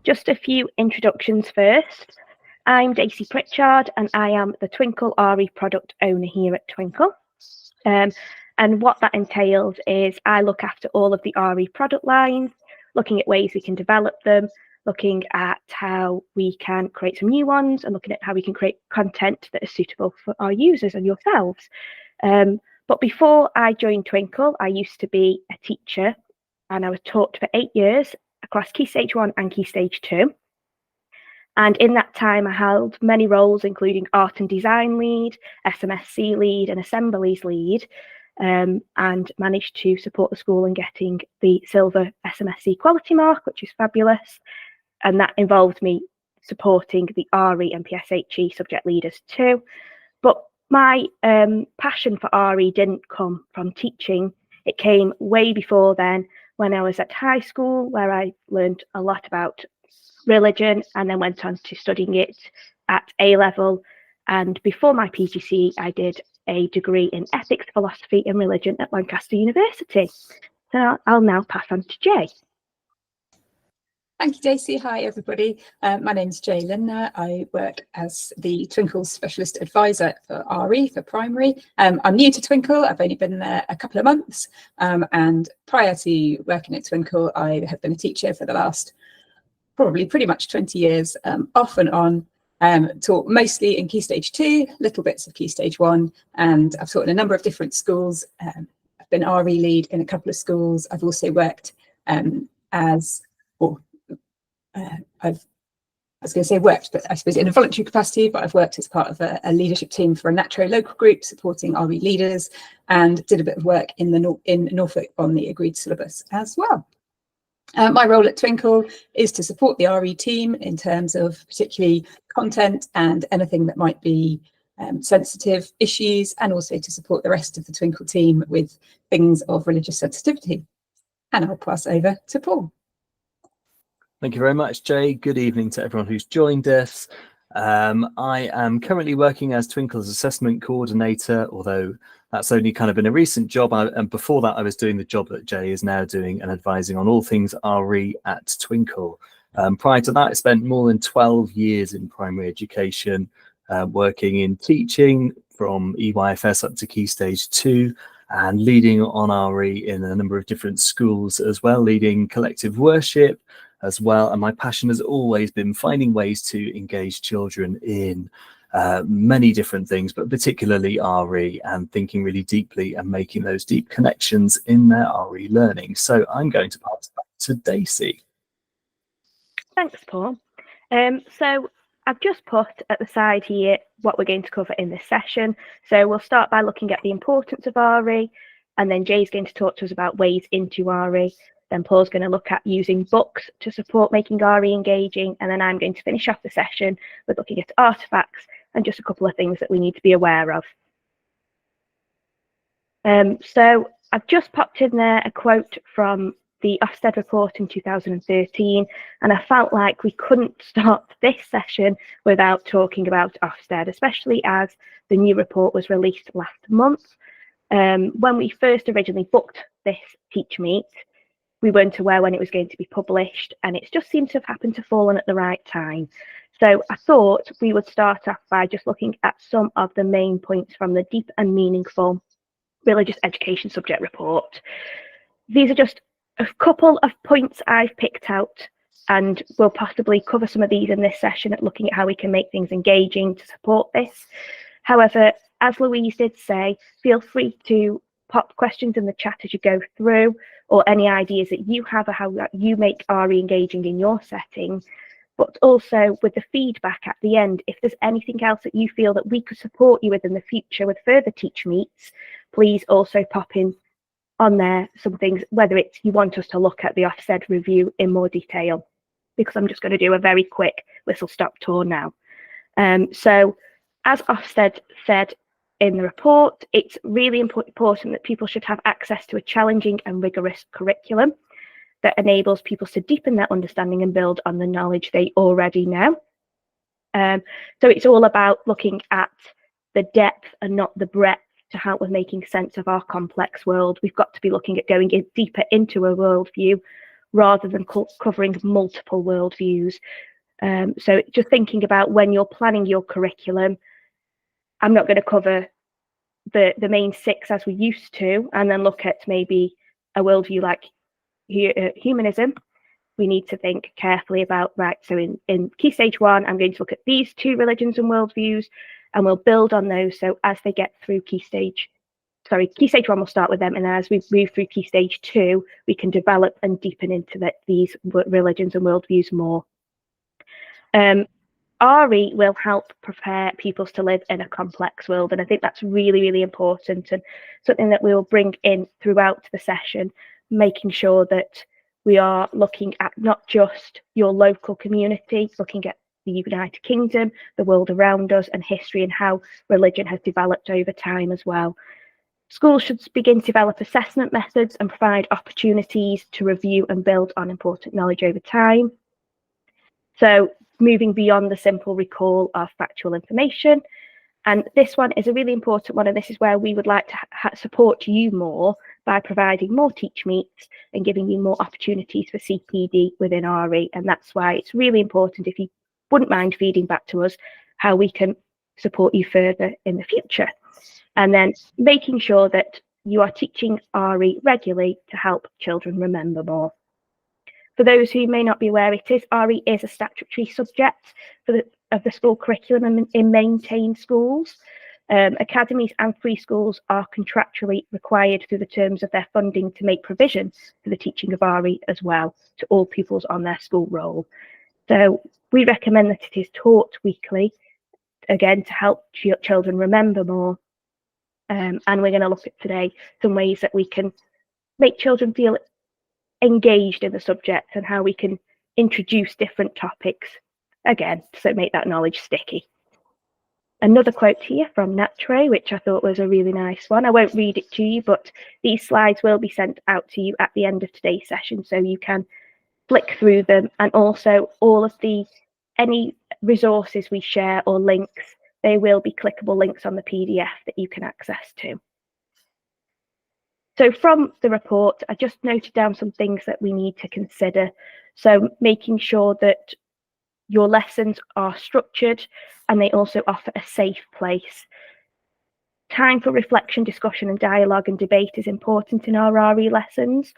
Just a few introductions first. I'm Daisy Pritchard and I am the Twinkl RE product owner here at Twinkl. And what that entails is I look after all of the RE product lines, looking at ways we can develop them, looking at how we can create some new ones, and looking at how we can create content that is suitable for our users and yourselves. But before I joined Twinkl, I used to be a teacher, and I was taught for 8 years across Key Stage 1 and Key Stage 2. And in that time, I held many roles, including art and design lead, SMSC lead, and assemblies lead, and managed to support the school in getting the silver SMSC quality mark, which is fabulous. And that involved me supporting the RE and PSHE subject leaders too. But my passion for RE didn't come from teaching. It came way before then, when I was at high school, where I learned a lot about religion and then went on to studying it at A level. And before my PGCE, I did a degree in ethics, philosophy and religion at Lancaster University. So I'll now pass on to Jay. Thank you, Daisy. Hi, everybody. My name's Jay Lindner. I work as the Twinkl Specialist Advisor for RE, for primary. I'm new to Twinkl. I've only been there a couple of months. And prior to working at Twinkl, I have been a teacher for the last probably pretty much 20 years, off and on. Taught mostly in Key Stage 2, little bits of Key Stage 1, and I've taught in a number of different schools. I've been RE lead in a couple of schools. I've also worked but I suppose in a voluntary capacity, but I've worked as part of a leadership team for a Natro local group supporting RE leaders, and did a bit of work in Norfolk on the agreed syllabus as well. My role at Twinkl is to support the RE team in terms of particularly content and anything that might be sensitive issues, and also to support the rest of the Twinkl team with things of religious sensitivity. And I'll pass over to Paul. Thank you very much, Jay. Good evening to everyone who's joined us. I am currently working as Twinkl's assessment coordinator, although that's only kind of been a recent job. And before that, I was doing the job that Jay is now doing and advising on all things RE at Twinkl. Prior to that, I spent more than 12 years in primary education, working in teaching from EYFS up to Key Stage 2, and leading on RE in a number of different schools as well, leading collective worship as well. And my passion has always been finding ways to engage children in many different things, but particularly RE, and thinking really deeply and making those deep connections in their RE learning. So I'm going to pass back to Daisy. Thanks, Paul. So I've just put at the side here what we're going to cover in this session. So we'll start by looking at the importance of RE, and then Jay's going to talk to us about ways into RE. Then Paul's going to look at using books to support making RE engaging, and then I'm going to finish off the session with looking at artifacts and just a couple of things that we need to be aware of. So I've just popped in there a quote from the Ofsted report in 2013, and I felt like we couldn't start this session without talking about Ofsted, especially as the new report was released last month. When we first originally booked this TeachMeet, we weren't aware when it was going to be published, and it just seemed to have happened to fall in at the right time. So I thought we would start off by just looking at some of the main points from the Deep and Meaningful Religious Education Subject Report. These are just a couple of points I've picked out, and we'll possibly cover some of these in this session at looking at how we can make things engaging to support this. However, as Louise did say, feel free to pop questions in the chat as you go through, or any ideas that you have of how you make RE engaging in your setting. But also with the feedback at the end, if there's anything else that you feel that we could support you with in the future with further TeachMeets, please also pop in on there some things, whether it's you want us to look at the Ofsted review in more detail, because I'm just going to do a very quick whistle-stop tour now. So as Ofsted said in the report, it's really important that people should have access to a challenging and rigorous curriculum that enables people to deepen their understanding and build on the knowledge they already know. So it's all about looking at the depth and not the breadth to help with making sense of our complex world. We've got to be looking at going deeper into a worldview rather than covering multiple worldviews. So just thinking about when you're planning your curriculum, I'm not going to cover the main 6 as we used to, and then look at maybe a worldview like humanism. We need to think carefully about, right, so in Key Stage 1, I'm going to look at these 2 religions and worldviews, and we'll build on those. So as they get through Key Stage 1, we'll start with them, and then as we move through Key Stage 2, we can develop and deepen into these religions and worldviews more. RE will help prepare pupils to live in a complex world, and I think that's really, really important, and something that we will bring in throughout the session, making sure that we are looking at not just your local community, looking at the United Kingdom, the world around us, and history and how religion has developed over time as well. Schools should begin to develop assessment methods and provide opportunities to review and build on important knowledge over time. So moving beyond the simple recall of factual information. And this one is a really important one, and this is where we would like to support you more by providing more TeachMeets and giving you more opportunities for CPD within RE. And that's why it's really important, if you wouldn't mind feeding back to us, how we can support you further in the future. And then making sure that you are teaching RE regularly to help children remember more. For those who may not be aware, RE is a statutory subject of the school curriculum in maintained schools. Academies and free schools are contractually required through the terms of their funding to make provision for the teaching of RE as well to all pupils on their school roll. So we recommend that it is taught weekly, again, to help children remember more. And we're going to look at today some ways that we can make children feel engaged in the subject and how we can introduce different topics, again, to make that knowledge sticky. Another quote here from Natre, which I thought was a really nice one. I won't read it to you, but these slides will be sent out to you at the end of today's session, so you can flick through them, and also all of any resources we share or links, they will be clickable links on the PDF that you can access to. So from the report, I just noted down some things that we need to consider. So making sure that your lessons are structured and they also offer a safe place. Time for reflection, discussion and dialogue and debate is important in our RE lessons.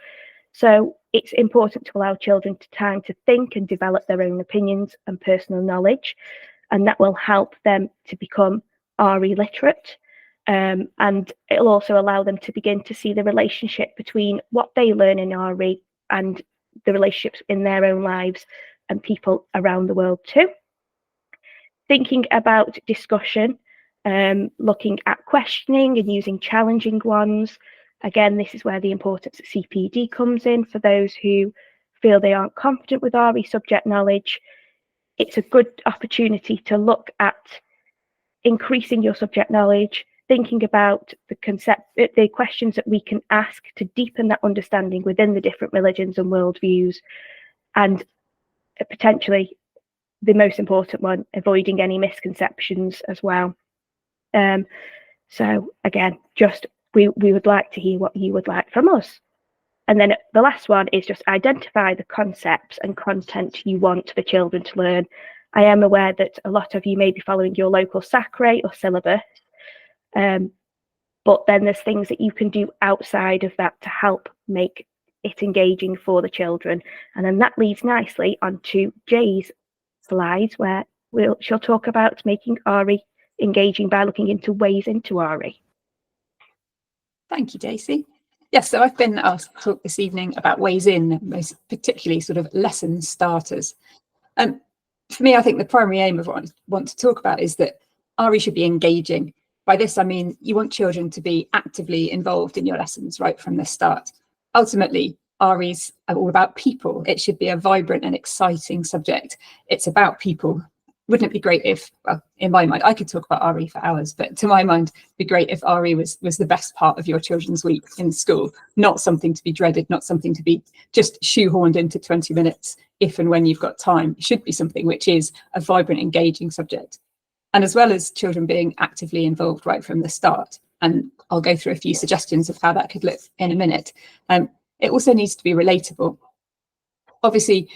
So it's important to allow children time to think and develop their own opinions and personal knowledge, and that will help them to become RE literate. And it'll also allow them to begin to see the relationship between what they learn in RE and the relationships in their own lives and people around the world too. Thinking about discussion, looking at questioning and using challenging ones. Again, this is where the importance of CPD comes in for those who feel they aren't confident with RE subject knowledge. It's a good opportunity to look at increasing your subject knowledge, thinking about the questions that we can ask to deepen that understanding within the different religions and worldviews, and potentially the most important one, avoiding any misconceptions as well. So again, we would like to hear what you would like from us. And then the last one is just identify the concepts and content you want the children to learn. I am aware that a lot of you may be following your local SACRE or syllabus, but then there's things that you can do outside of that to help make it engaging for the children. And then that leads nicely onto Jay's slides, where she'll talk about making RE engaging by looking into ways into RE. Thank you, Daisy. Yes, so I've been asked to talk this evening about ways in, most particularly sort of lesson starters. For me, I think the primary aim of what I want to talk about is that RE should be engaging. By this, I mean you want children to be actively involved in your lessons right from the start. Ultimately, RE's are all about people. It should be a vibrant and exciting subject. It's about people. Wouldn't it be great if, well, in my mind, I could talk about RE for hours, but to my mind, it'd be great if RE was the best part of your children's week in school, not something to be dreaded, not something to be just shoehorned into 20 minutes if and when you've got time. It should be something which is a vibrant, engaging subject. And as well as children being actively involved right from the start, and I'll go through a few suggestions of how that could look in a minute, it also needs to be relatable. Obviously,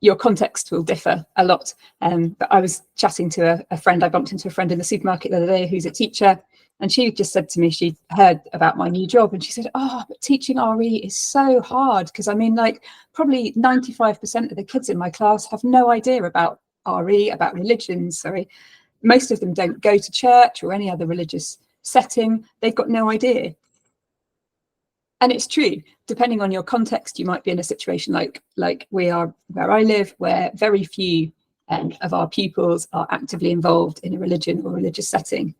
your context will differ a lot. But I was chatting to a friend, I bumped into a friend in the supermarket the other day who's a teacher, and she just said to me, she heard about my new job, and she said, oh, but teaching RE is so hard, because I mean, like, probably 95% of the kids in my class have no idea about RE, about religion, sorry. Most of them don't go to church or any other religious setting. They've got no idea. And it's true, depending on your context, you might be in a situation like we are where I live, where very few of our pupils are actively involved in a religion or religious setting.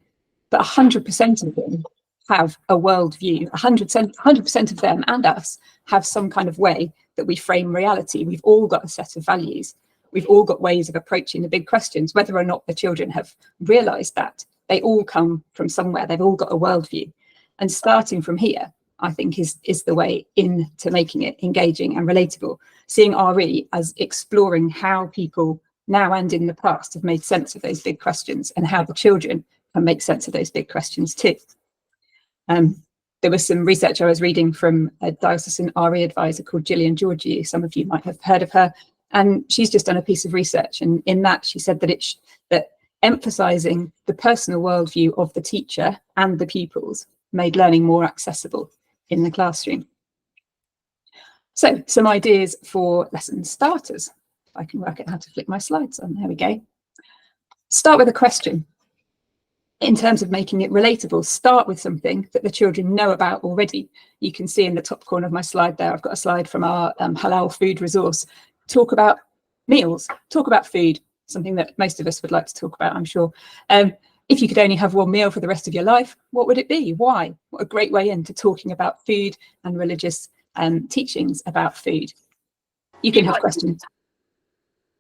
But 100% of them have a worldview. 100% of them and us have some kind of way that we frame reality. We've all got a set of values. We've all got ways of approaching the big questions, whether or not the children have realised that. They all come from somewhere. They've all got a worldview. And starting from here, I think is the way into making it engaging and relatable. Seeing RE as exploring how people now and in the past have made sense of those big questions, and how the children can make sense of those big questions too. There was some research I was reading from a diocesan RE advisor called Gillian Georgiou. Some of you might have heard of her. And she's just done a piece of research. And in that, she said that that emphasising the personal worldview of the teacher and the pupils made learning more accessible in the classroom. So some ideas for lesson starters. If I can work out how to flick my slides on, there we go. Start with a question. In terms of making it relatable, start with something that the children know about already. You can see in the top corner of my slide there, I've got a slide from our halal food resource. Talk about meals, talk about food, something that most of us would like to talk about, I'm sure. If you could only have one meal for the rest of your life, what would it be? Why? What a great way into talking about food and religious teachings about food. You can have questions.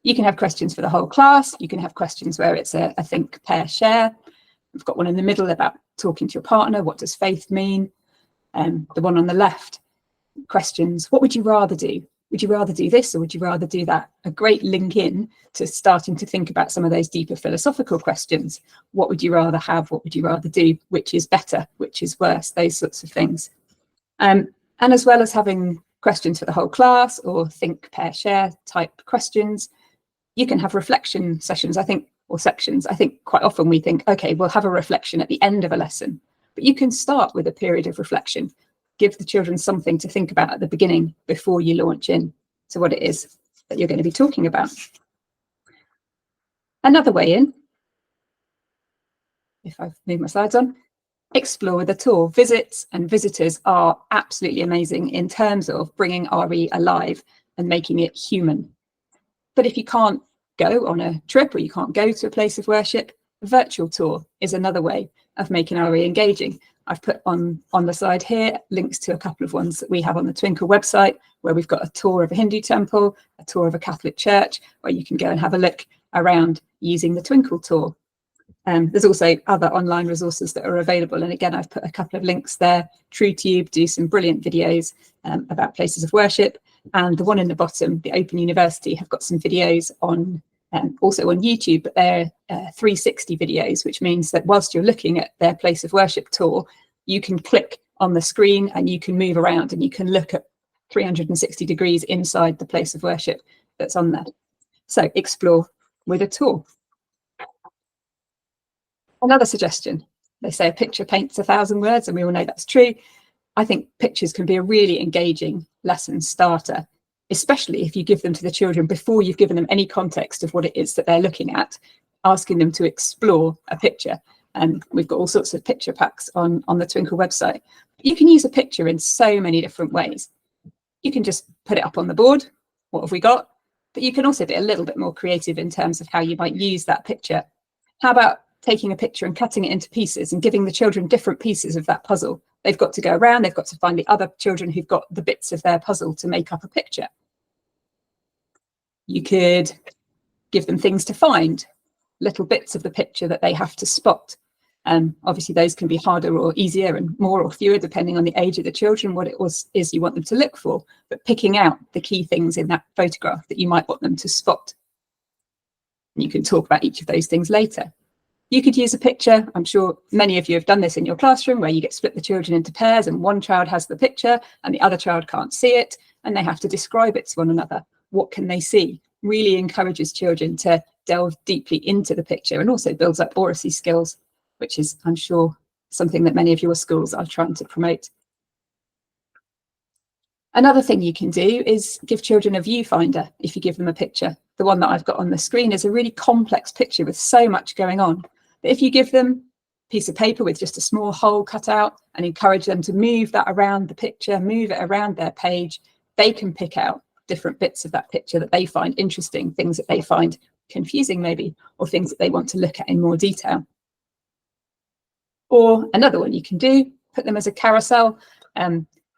You can have questions for the whole class. You can have questions where it's a think, pair, share. We've got one in the middle about talking to your partner. What does faith mean? The one on the left, questions. What would you rather do? Would you rather do this or would you rather do that? A great link in to starting to think about some of those deeper philosophical questions. What would you rather have? What would you rather do? Which is better? Which is worse? Those sorts of things. And as well as having questions for the whole class or think, pair, share type questions, you can have reflection sessions, I think, or sections. I think quite often we think, okay, we'll have a reflection at the end of a lesson, but you can start with a period of reflection. Give the children something to think about at the beginning before you launch in to what it is that you're going to be talking about. Another way in, if I've moved my slides on, explore with a tour. Visits and visitors are absolutely amazing in terms of bringing RE alive and making it human. But if you can't go on a trip or you can't go to a place of worship, a virtual tour is another way of making RE engaging. I've put on the slide here links to a couple of ones that we have on the Twinkl website, where we've got a tour of a Hindu temple, a tour of a Catholic church, where you can go and have a look around using the Twinkl tour. There's also other online resources that are available. And again, I've put a couple of links there. TrueTube do some brilliant videos about places of worship. And the one in the bottom, the Open University, have got some videos on also on YouTube, but they're 360 videos, which means that whilst you're looking at their place of worship tour, you can click on the screen and you can move around and you can look at 360 degrees inside the place of worship that's on there. So explore with a tour. Another suggestion, they say a picture paints 1,000 words, and we all know that's true. I think pictures can be a really engaging lesson starter, especially if you give them to the children before you've given them any context of what it is that they're looking at, asking them to explore a picture. And we've got all sorts of picture packs on the Twinkl website. You can use a picture in so many different ways. You can just put it up on the board. What have we got? But you can also be a little bit more creative in terms of how you might use that picture. How about taking a picture and cutting it into pieces and giving the children different pieces of that puzzle? They've got to go around, they've got to find the other children who've got the bits of their puzzle to make up a picture. You could give them things to find, little bits of the picture that they have to spot. Obviously, those can be harder or easier and more or fewer, depending on the age of the children, what it is you want them to look for, but picking out the key things in that photograph that you might want them to spot. And you can talk about each of those things later. You could use a picture. I'm sure many of you have done this in your classroom, where you get split the children into pairs and one child has the picture and the other child can't see it and they have to describe it to one another. what can they see, really encourages children to delve deeply into the picture, and also builds up oracy skills, which is, I'm sure, something that many of your schools are trying to promote. Another thing you can do is give children a viewfinder if you give them a picture. The one that I've got on the screen is a really complex picture with so much going on. But if you give them a piece of paper with just a small hole cut out and encourage them to move that around the picture, move it around their page, they can pick out different bits of that picture that they find interesting, things that they find confusing maybe, or things that they want to look at in more detail. Or another one you can do, put them as a carousel.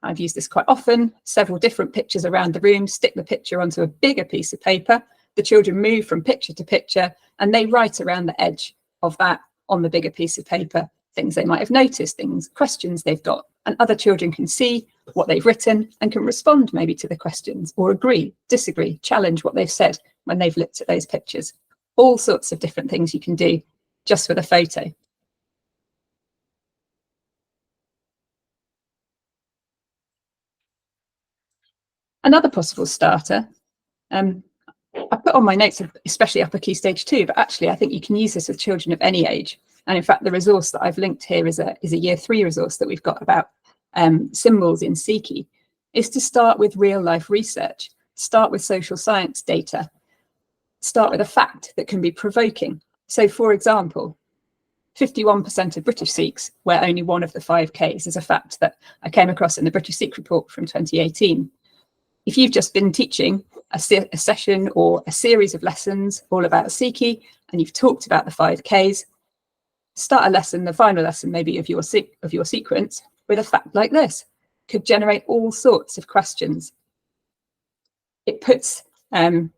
I've used this quite often, several different pictures around the room, stick the picture onto a bigger piece of paper. The children move from picture to picture and they write around the edge of that on the bigger piece of paper, things they might have noticed, things, questions they've got, and other children can see what they've written and can respond maybe to the questions, or agree, disagree, challenge what they've said when they've looked at those pictures. All sorts of different things you can do just with a photo. Another possible starter, I put on my notes, especially upper key stage 2, but actually I think you can use this with children of any age. And in fact, the resource that I've linked here is a year 3 resource that we've got about symbols in CKI, is to start with real life research, start with social science data, start with a fact that can be provoking. So for example, 51% of British Sikhs wear only one of the 5 Ks is a fact that I came across in the British Sikh report from 2018. If you've just been teaching a session or a series of lessons all about CKI and you've talked about the 5 Ks, start a lesson, the final lesson maybe of your sequence, with a fact like this. Could generate all sorts of questions. It puts that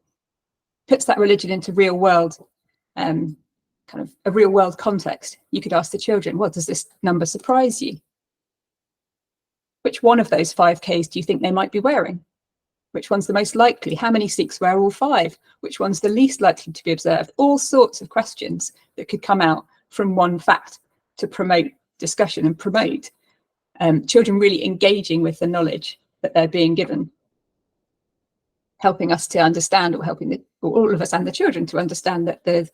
religion into real world, kind of a real world context. You could ask the children, well, does this number surprise you? Which one of those 5 Ks do you think they might be wearing? Which one's the most likely? How many Sikhs wear all 5? Which one's the least likely to be observed? All sorts of questions that could come out from one fact to promote discussion and promote children really engaging with the knowledge that they're being given, helping us to understand, or helping all of us and the children to understand that the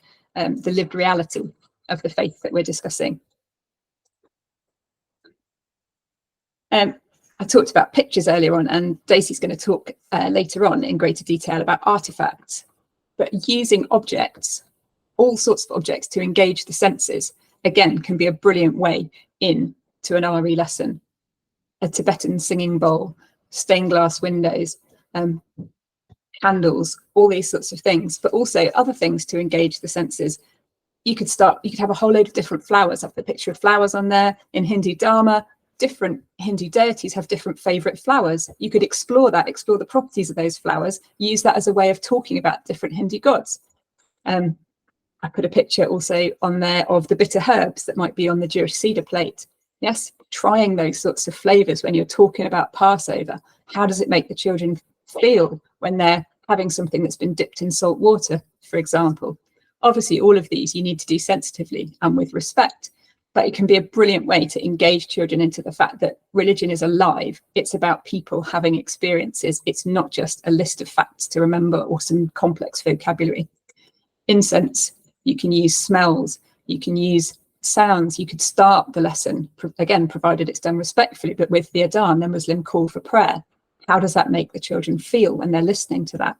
lived reality of the faith that we're discussing. I talked about pictures earlier on, and Daisy's going to talk later on in greater detail about artifacts, but using objects, all sorts of objects, to engage the senses, again, can be a brilliant way in to an RE lesson. A Tibetan singing bowl, stained glass windows, candles, all these sorts of things, but also other things to engage the senses. You could have a whole load of different flowers. I've put a picture of flowers on there. In Hindu Dharma, different Hindu deities have different favorite flowers. You could explore that, explore the properties of those flowers, use that as a way of talking about different Hindu gods. I put a picture also on there of the bitter herbs that might be on the Jewish Seder plate. Yes, trying those sorts of flavors when you're talking about Passover. How does it make the children feel when they're having something that's been dipped in salt water, for example? Obviously, all of these you need to do sensitively and with respect, but it can be a brilliant way to engage children into the fact that religion is alive. It's about people having experiences. It's not just a list of facts to remember or some complex vocabulary. Incense, you can use smells, you can use sounds. You could start the lesson, again, provided it's done respectfully, but with the adhan, the Muslim call for prayer. How does that make the children feel when they're listening to that?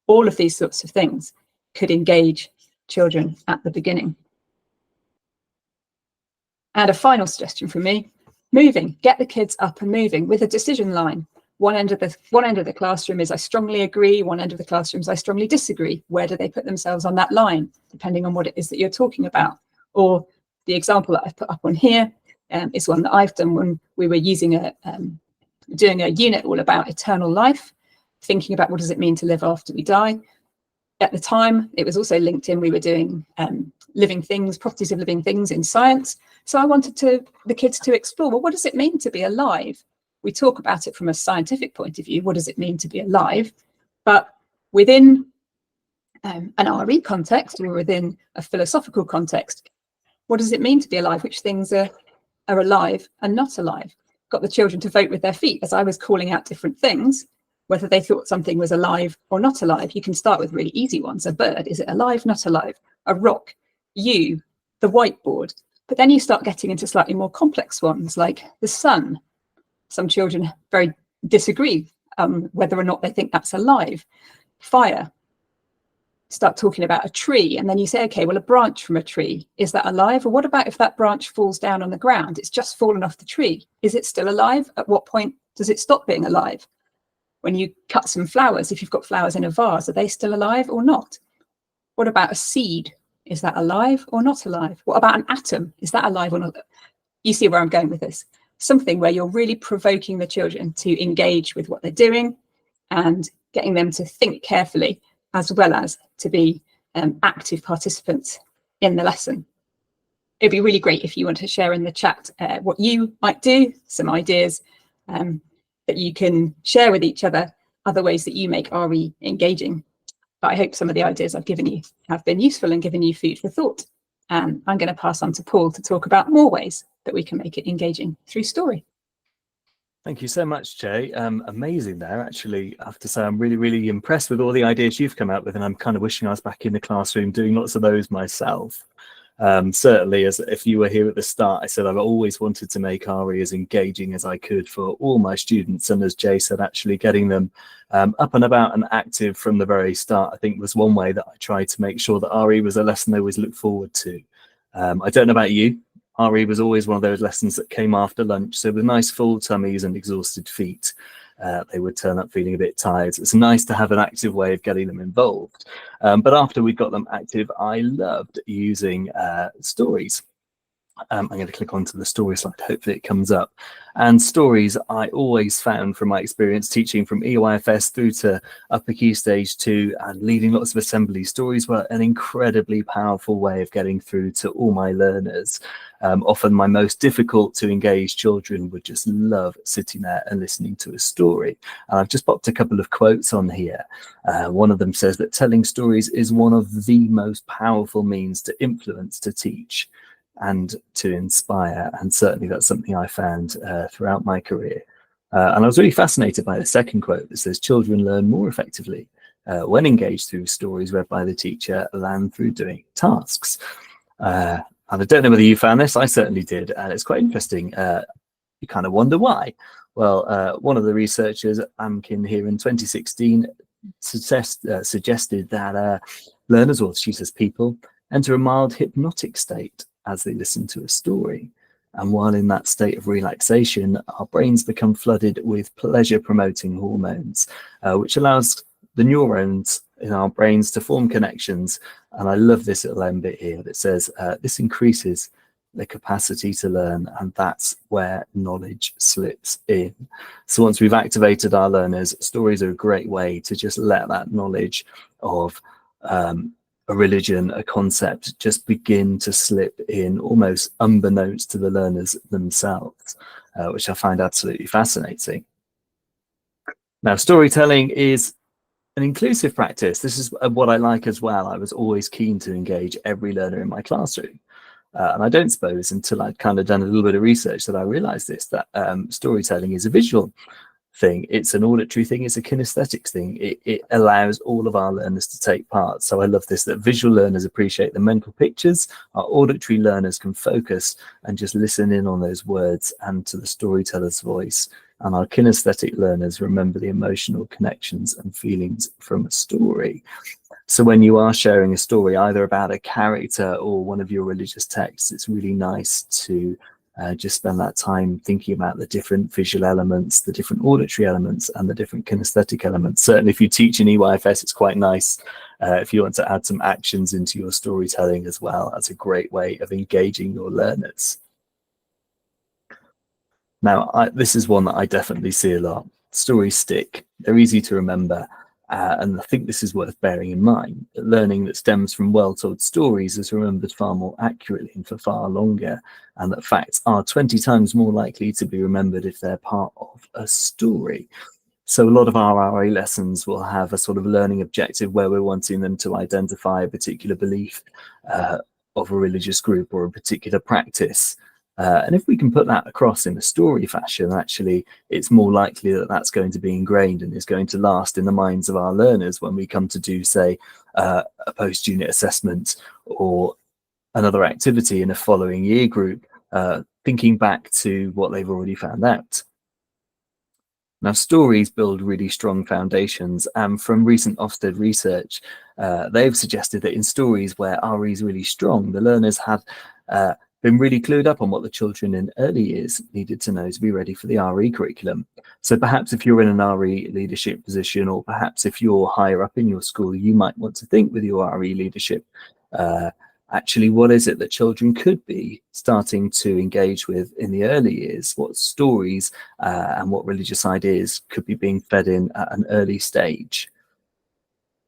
All of these sorts of things could engage children at the beginning. And a final suggestion from me, moving, get the kids up and moving with a decision line. One end of the classroom is I strongly agree, one end of the classroom is I strongly disagree. Where do they put themselves on that line, depending on what it is that you're talking about? Or the example that I've put up on here is one that I've done when we were doing a unit all about eternal life, thinking about what does it mean to live after we die. At the time, it was also linked in, we were doing living things, properties of living things in science. So I wanted the kids to explore, well, what does it mean to be alive? We talk about it from a scientific point of view. What does it mean to be alive? But within an RE context, or within a philosophical context, what does it mean to be alive? Which things are alive and not alive? Got the children to vote with their feet as I was calling out different things. whether they thought something was alive or not alive. You can start with really easy ones. A bird, is it alive, not alive? A rock, you, the whiteboard. But then you start getting into slightly more complex ones, like the sun. Some children very disagree whether or not they think that's alive. Fire. Start talking about a tree, and then you say, okay, well, a branch from a tree, is that alive? Or what about if that branch falls down on the ground? It's just fallen off the tree. Is it still alive? At what point does it stop being alive? When you cut some flowers, if you've got flowers in a vase, are they still alive or not? What about a seed? Is that alive or not alive? What about an atom? Is that alive or not? You see where I'm going with this. Something where you're really provoking the children to engage with what they're doing and getting them to think carefully, as well as to be active participants in the lesson. It'd be really great if you want to share in the chat what you might do, some ideas that you can share with each other, other ways that you make RE engaging. But I hope some of the ideas I've given you have been useful and given you food for thought. And I'm going to pass on to Paul to talk about more ways that we can make it engaging through story. Thank you so much, Jay. Amazing there. Actually, I have to say, I'm really, really impressed with all the ideas you've come up with, and I'm kind of wishing I was back in the classroom doing lots of those myself. Certainly, as if you were here at the start, I said I've always wanted to make RE as engaging as I could for all my students. And as Jay said, actually getting them up and about and active from the very start, I think was one way that I tried to make sure that RE was a lesson they always look forward to. I don't know about you. RE was always one of those lessons that came after lunch. So with nice full tummies and exhausted feet, they would turn up feeling a bit tired. So it's nice to have an active way of getting them involved. But after we got them active, I loved using stories. I'm going to click onto the story slide. Hopefully it comes up. And stories, I always found from my experience teaching from EYFS through to Upper Key Stage 2 and leading lots of assembly, stories were an incredibly powerful way of getting through to all my learners. Often my most difficult to engage children would just love sitting there and listening to a story. And I've just popped a couple of quotes on here. One of them says that telling stories is one of the most powerful means to influence, to teach, and to inspire. And certainly that's something I found throughout my career. And I was really fascinated by the second quote that says children learn more effectively when engaged through stories read by the teacher than through doing tasks. And I don't know whether you found this, I certainly did, and it's quite interesting. You kind of wonder why. Well, one of the researchers, Amkin, here in 2016 suggested that learners, or she says people, enter a mild hypnotic state as they listen to a story. And while in that state of relaxation, our brains become flooded with pleasure-promoting hormones, which allows the neurons in our brains to form connections. And I love this little end bit here that says this increases the capacity to learn, and that's where knowledge slips in. So once we've activated our learners, stories are a great way to just let that knowledge of a religion, a concept, just begin to slip in almost unbeknownst to the learners themselves, which I find absolutely fascinating. Now, storytelling is an inclusive practice. This is what I like as well. I was always keen to engage every learner in my classroom. And I don't suppose until I'd kind of done a little bit of research that I realized this, that storytelling is a visual thing, it's an auditory thing, it's a kinesthetics thing. It allows all of our learners to take part. So I love this, that visual learners appreciate the mental pictures, our auditory learners can focus and just listen in on those words and to the storyteller's voice, and our kinesthetic learners remember the emotional connections and feelings from a story. So when you are sharing a story either about a character or one of your religious texts, it's really nice to just spend that time thinking about the different visual elements, the different auditory elements, and the different kinesthetic elements. Certainly if you teach in EYFS, it's quite nice if you want to add some actions into your storytelling as well. That's a great way of engaging your learners. Now, this is one that I definitely see a lot. Stories stick. They're easy to remember. And I think this is worth bearing in mind, that learning that stems from well-told stories is remembered far more accurately and for far longer, and that facts are 20 times more likely to be remembered if they're part of a story. So a lot of our RA lessons will have a sort of learning objective where we're wanting them to identify a particular belief of a religious group or a particular practice. And if we can put that across in a story fashion, actually, it's more likely that that's going to be ingrained and is going to last in the minds of our learners when we come to do, say, a post-unit assessment or another activity in a following year group, thinking back to what they've already found out. Now, stories build really strong foundations, and from recent Ofsted research, they've suggested that in stories where RE is really strong, the learners have been really clued up on what the children in early years needed to know to be ready for the RE curriculum. So perhaps if you're in an RE leadership position, or perhaps if you're higher up in your school, you might want to think with your RE leadership, actually, what is it that children could be starting to engage with in the early years? What stories and what religious ideas could be being fed in at an early stage?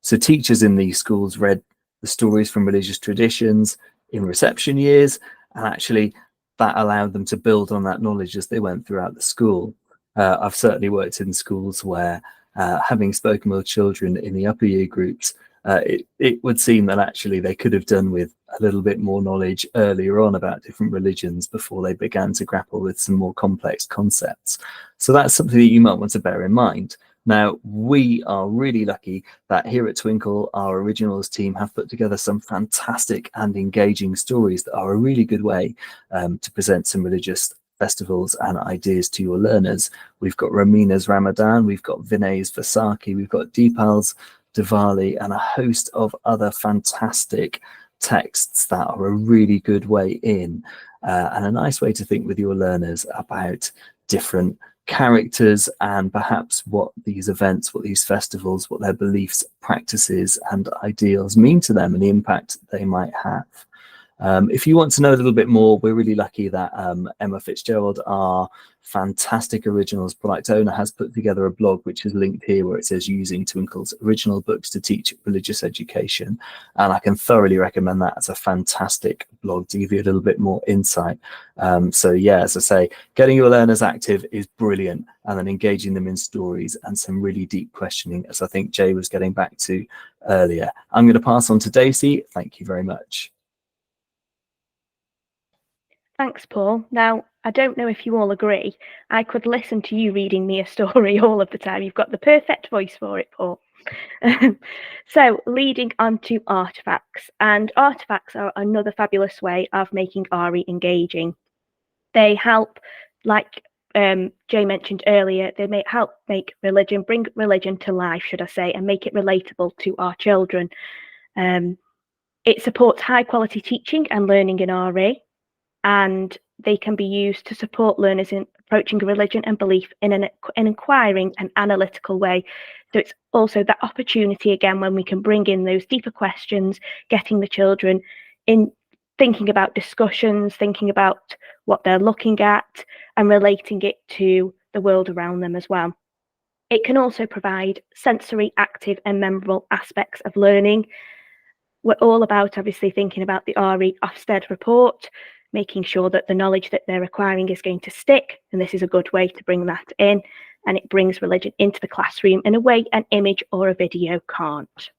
So teachers in these schools read the stories from religious traditions in reception years, and actually that allowed them to build on that knowledge as they went throughout the school. I've certainly worked in schools where, having spoken with children in the upper year groups, it would seem that actually they could have done with a little bit more knowledge earlier on about different religions before they began to grapple with some more complex concepts. So that's something that you might want to bear in mind. Now, we are really lucky that here at Twinkl, our originals team have put together some fantastic and engaging stories that are a really good way to present some religious festivals and ideas to your learners. We've got Ramina's Ramadan, we've got Vinay's Vaisakhi, we've got Deepal's Diwali, and a host of other fantastic texts that are a really good way in and a nice way to think with your learners about different characters and perhaps what these events, what these festivals, what their beliefs, practices and ideals mean to them and the impact they might have. If you want to know a little bit more, we're really lucky that Emma Fitzgerald, our fantastic originals product owner, has put together a blog which is linked here where it says using Twinkl's original books to teach religious education, and I can thoroughly recommend that as a fantastic blog to give you a little bit more insight. So yeah, as I say, getting your learners active is brilliant, and then engaging them in stories and some really deep questioning, as I think Jay was getting back to earlier. I'm going to pass on to Daisy. Thank you very much. Thanks, Paul. Now, I don't know if you all agree, I could listen to you reading me a story all of the time. You've got the perfect voice for it, Paul. So, leading on to artifacts. And artifacts are another fabulous way of making RE engaging. They help, like Jay mentioned earlier, they may help make religion, bring religion to life, should I say, and make it relatable to our children. It supports high quality teaching and learning in RE. And they can be used to support learners in approaching religion and belief in an inquiring and analytical way. So it's also that opportunity again when we can bring in those deeper questions, getting the children in thinking about discussions, thinking about what they're looking at and relating it to the world around them as well. It can also provide sensory, active and memorable aspects of learning. We're all about obviously thinking about the RE Ofsted report, making sure that the knowledge that they're acquiring is going to stick, and this is a good way to bring that in, and it brings religion into the classroom in a way an image or a video can't.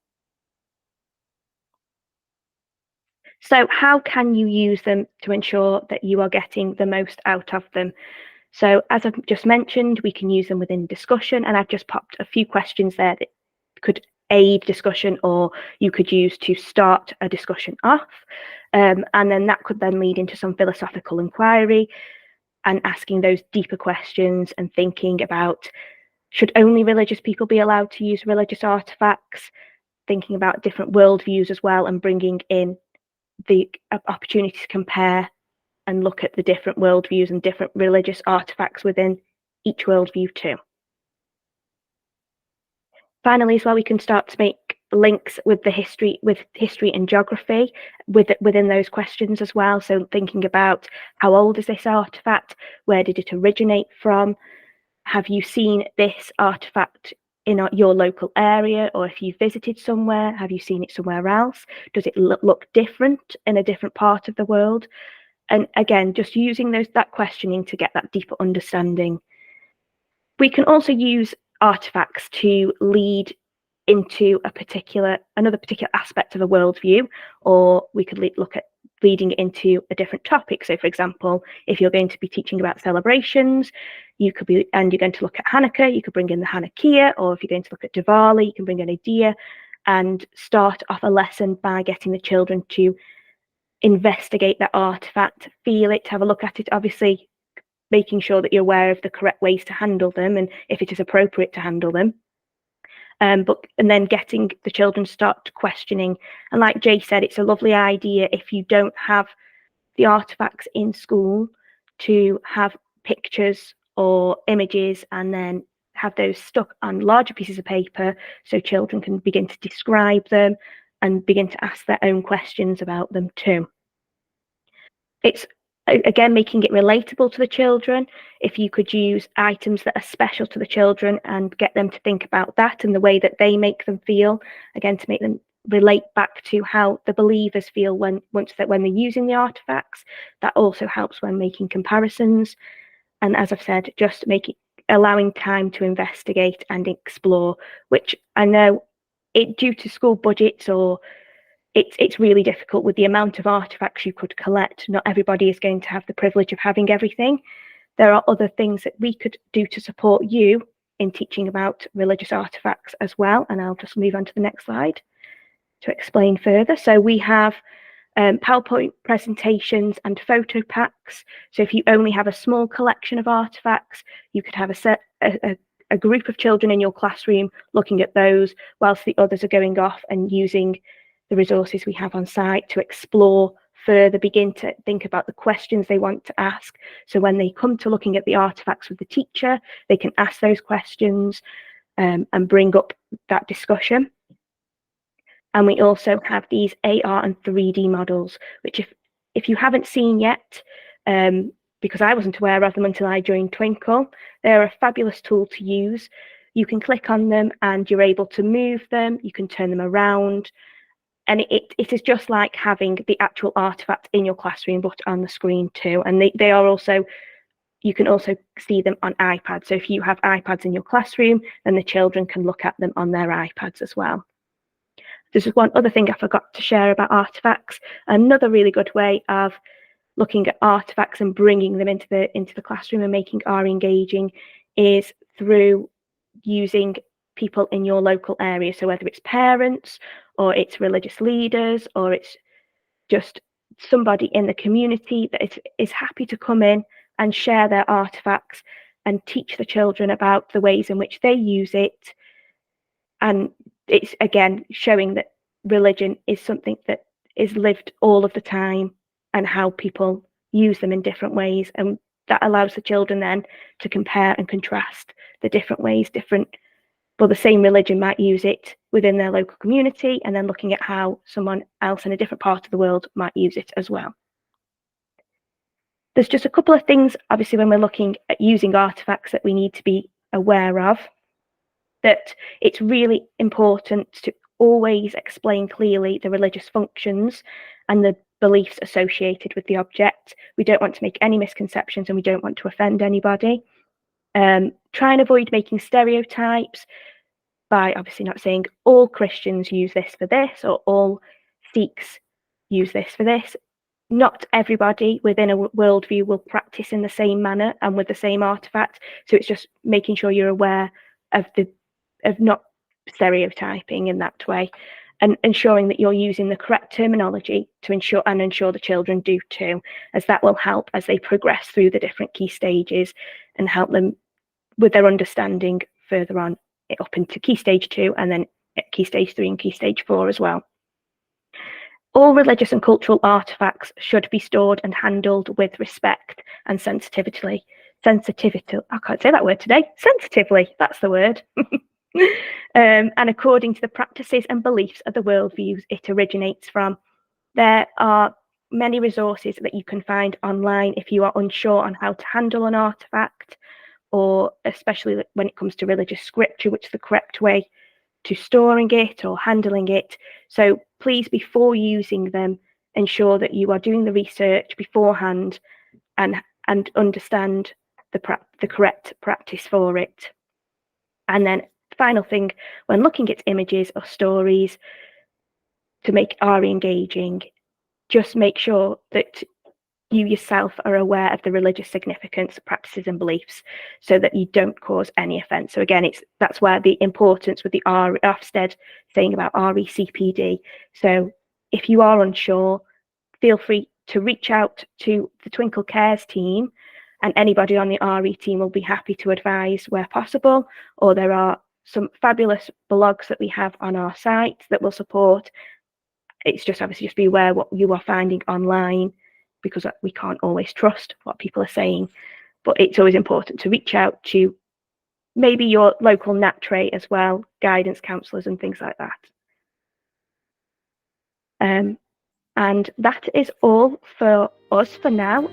So how can you use them to ensure that you are getting the most out of them? So as I've just mentioned, we can use them within discussion, and I've just popped a few questions there that could aid discussion or you could use to start a discussion off. And then that could then lead into some philosophical inquiry and asking those deeper questions and thinking about, should only religious people be allowed to use religious artifacts? Thinking about different worldviews as well and bringing in the opportunity to compare and look at the different worldviews and different religious artifacts within each worldview too. Finally, as well, we can start to make links with the history and geography within those questions as well. So thinking about how old is this artifact? Where did it originate from? Have you seen this artifact in your local area, or if you've visited somewhere, have you seen it somewhere else? Does it look different in a different part of the world? And again, just using that questioning to get that deeper understanding. We can also use artifacts to lead into another particular aspect of a worldview, or we could look at leading it into a different topic. So for example, if you're going to be teaching about celebrations, you're going to look at Hanukkah, you could bring in the Hanukkah, or if you're going to look at Diwali, you can bring in a Diya and start off a lesson by getting the children to investigate that artifact, feel it, have a look at it, obviously making sure that you're aware of the correct ways to handle them and if it is appropriate to handle them. And then getting the children to start questioning. And like Jay said, it's a lovely idea if you don't have the artifacts in school to have pictures or images and then have those stuck on larger pieces of paper so children can begin to describe them and begin to ask their own questions about them too. It's again making it relatable to the children. If you could use items that are special to the children and get them to think about that and the way that they make them feel, again to make them relate back to how the believers feel when they're using the artifacts. That also helps when making comparisons. And as I've said, just allowing time to investigate and explore, which I know due to school budgets or it's really difficult with the amount of artifacts you could collect. Not everybody is going to have the privilege of having everything. There are other things that we could do to support you in teaching about religious artifacts as well. And I'll just move on to the next slide to explain further. So we have PowerPoint presentations and photo packs. So if you only have a small collection of artifacts, you could have a group of children in your classroom looking at those whilst the others are going off and using the resources we have on site to explore further, begin to think about the questions they want to ask. So when they come to looking at the artifacts with the teacher, they can ask those questions and bring up that discussion. And we also have these AR and 3D models, which if you haven't seen yet, because I wasn't aware of them until I joined Twinkl, they're a fabulous tool to use. You can click on them and you're able to move them, you can turn them around, and it is just like having the actual artifact in your classroom, but on the screen too. And they are also, you can also see them on iPads. So if you have iPads in your classroom, then the children can look at them on their iPads as well. There's one other thing I forgot to share about artifacts. Another really good way of looking at artifacts and bringing them into the classroom and making RE engaging is through using people in your local area. So whether it's parents or it's religious leaders or it's just somebody in the community that is happy to come in and share their artifacts and teach the children about the ways in which they use it. And it's again showing that religion is something that is lived all of the time and how people use them in different ways. And that allows the children then to compare and contrast the different ways the same religion might use it within their local community, and then looking at how someone else in a different part of the world might use it as well. There's just a couple of things, obviously, when we're looking at using artifacts that we need to be aware of, that it's really important to always explain clearly the religious functions and the beliefs associated with the object. We don't want to make any misconceptions and we don't want to offend anybody. Try and avoid making stereotypes by obviously not saying all Christians use this for this or all Sikhs use this for this. Not everybody within a worldview will practice in the same manner and with the same artifact. So it's just making sure you're aware of not stereotyping in that way, and ensuring that you're using the correct terminology to ensure the children do too, as that will help as they progress through the different key stages and help them with their understanding further on up into key stage 2 and then key stage 3 and key stage 4 as well. All religious and cultural artifacts should be stored and handled with respect and sensitivity. I can't say that word today. Sensitively, that's the word. And according to the practices and beliefs of the worldviews it originates from. There are many resources that you can find online if you are unsure on how to handle an artifact, or especially when it comes to religious scripture, which is the correct way to storing it or handling it. So please, before using them, ensure that you are doing the research beforehand and understand the correct practice for it. And then final thing, when looking at images or stories to make RE engaging, just make sure that you yourself are aware of the religious significance, practices and beliefs, so that you don't cause any offence. So again, that's where the importance with the Ofsted saying about RECPD. So if you are unsure, feel free to reach out to the Twinkl Cares team, and anybody on the RE team will be happy to advise where possible, or there are some fabulous blogs that we have on our site that will support. It's just obviously just be aware what you are finding online, because we can't always trust what people are saying, but it's always important to reach out to maybe your local NatTray as well, guidance counsellors and things like that. And that is all for us for now.